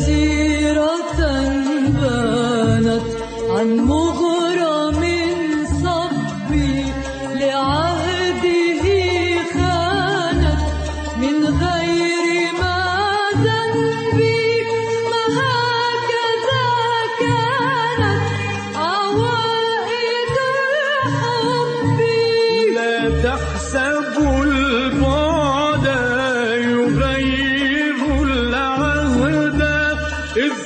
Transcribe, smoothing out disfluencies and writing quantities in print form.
سيرة بانت عن مغرم صبي لعهده خانت من غير ما ذنبي، ما هكذا كانت عوائد الحب. لا تحسبوا البعد يغير العهد إذ